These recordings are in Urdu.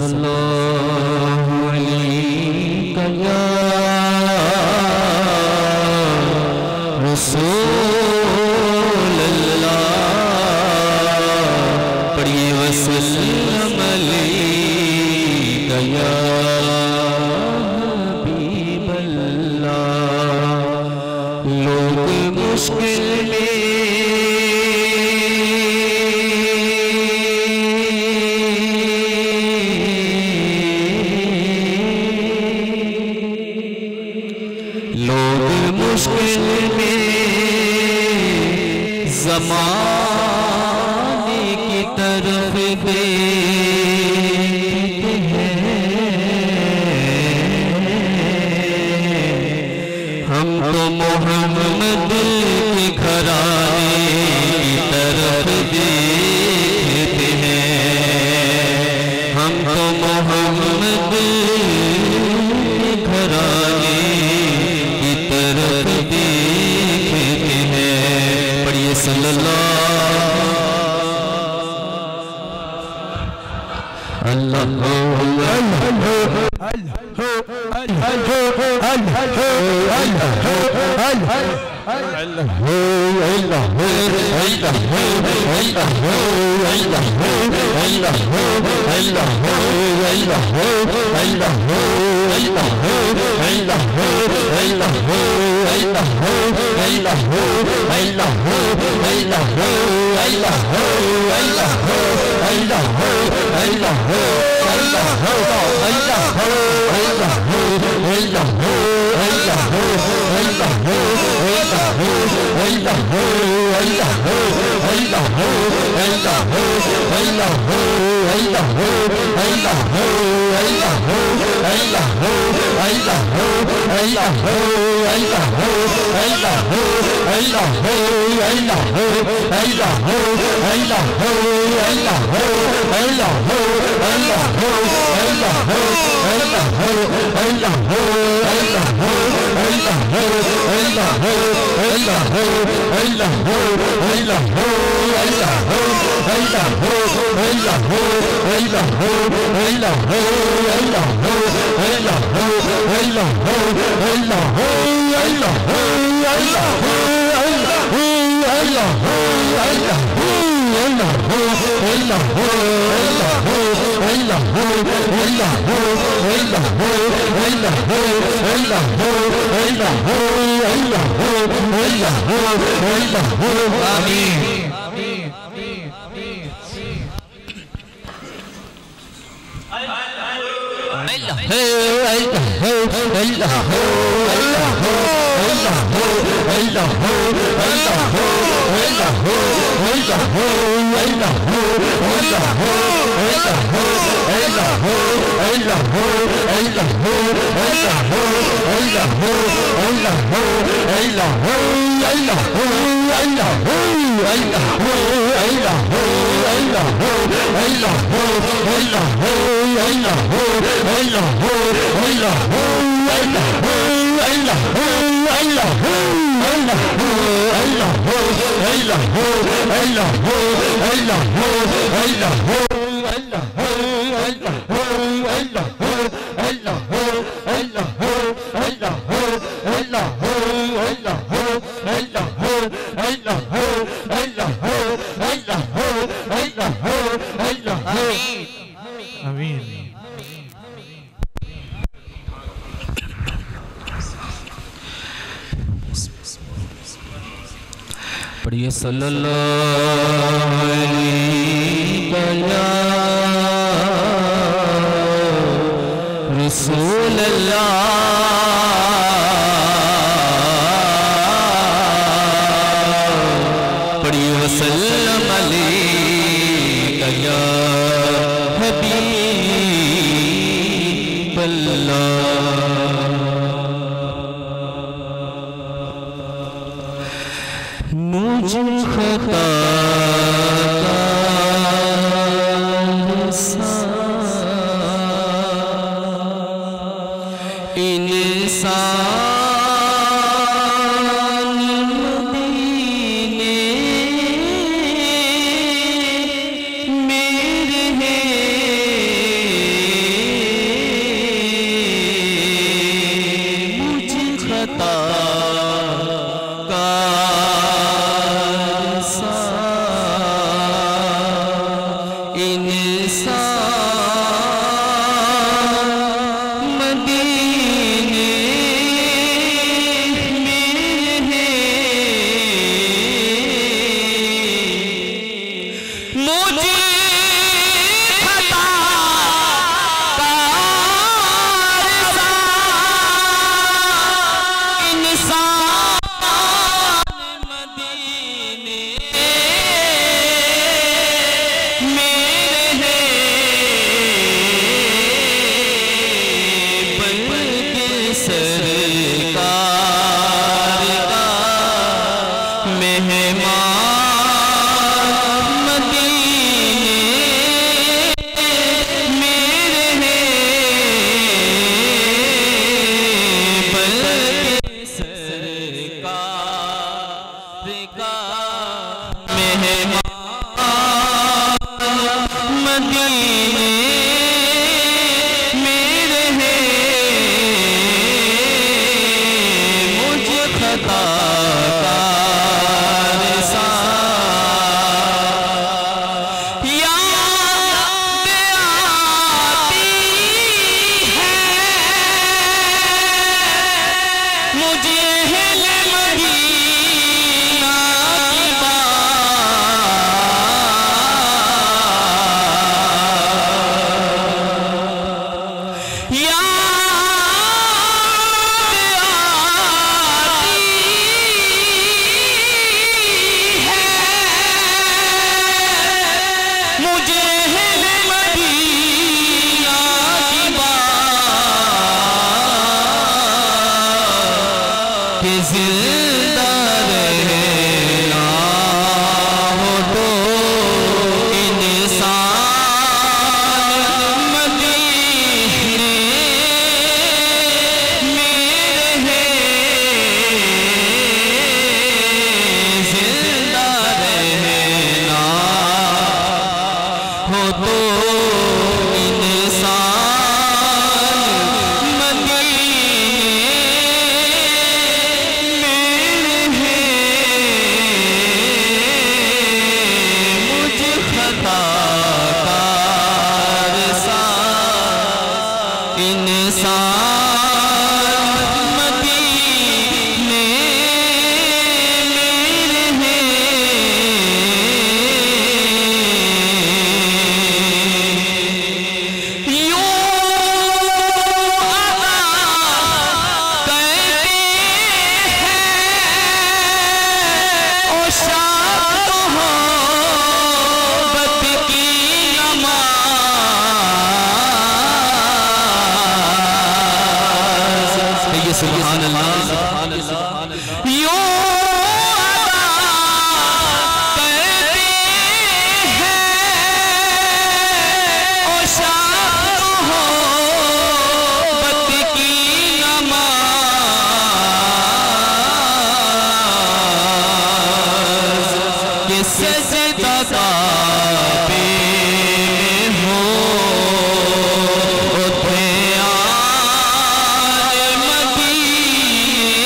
صلی اللہ علیہ یا رسول اللہ پڑھیے وسلم علیہ یا حبیب اللہ لوگ مشکل میں مشکل میں زمانے کی طرف دیکھتے ہیں ہم تو محمد کے گھرانے کی طرف دیکھتے ہیں ہم تو محمد کے گھرانے صلی اللہ علیہ یا رسول اللہ پڑھیے وسلم علیہ یا حبیب اللہ مجھے خطا انسان مدینے میرے انسان مدینے میں رہے یوں ادا کرتے ہیں او شاد محبت کی نماز سبحان اللہ یوں ادا کرتے ہیں او شاد محبت کی نماز کہ سجدہ کعبے میں ہو اٹھے آج مدینے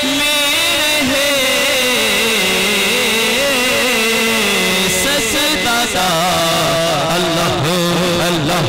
میں رہے سجدہ اللہ اللہ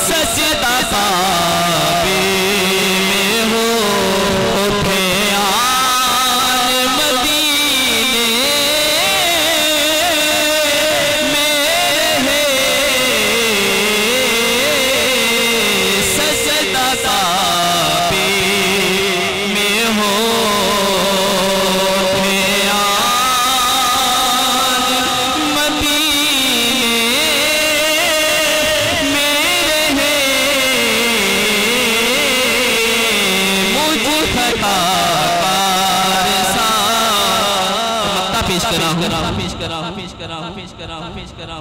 سجدہ کعبے میں ہو اٹھے آج مدینے میں رہے سجدہ کعبے میں ہو اٹھے آج مدینے پیش کر رہا ہوں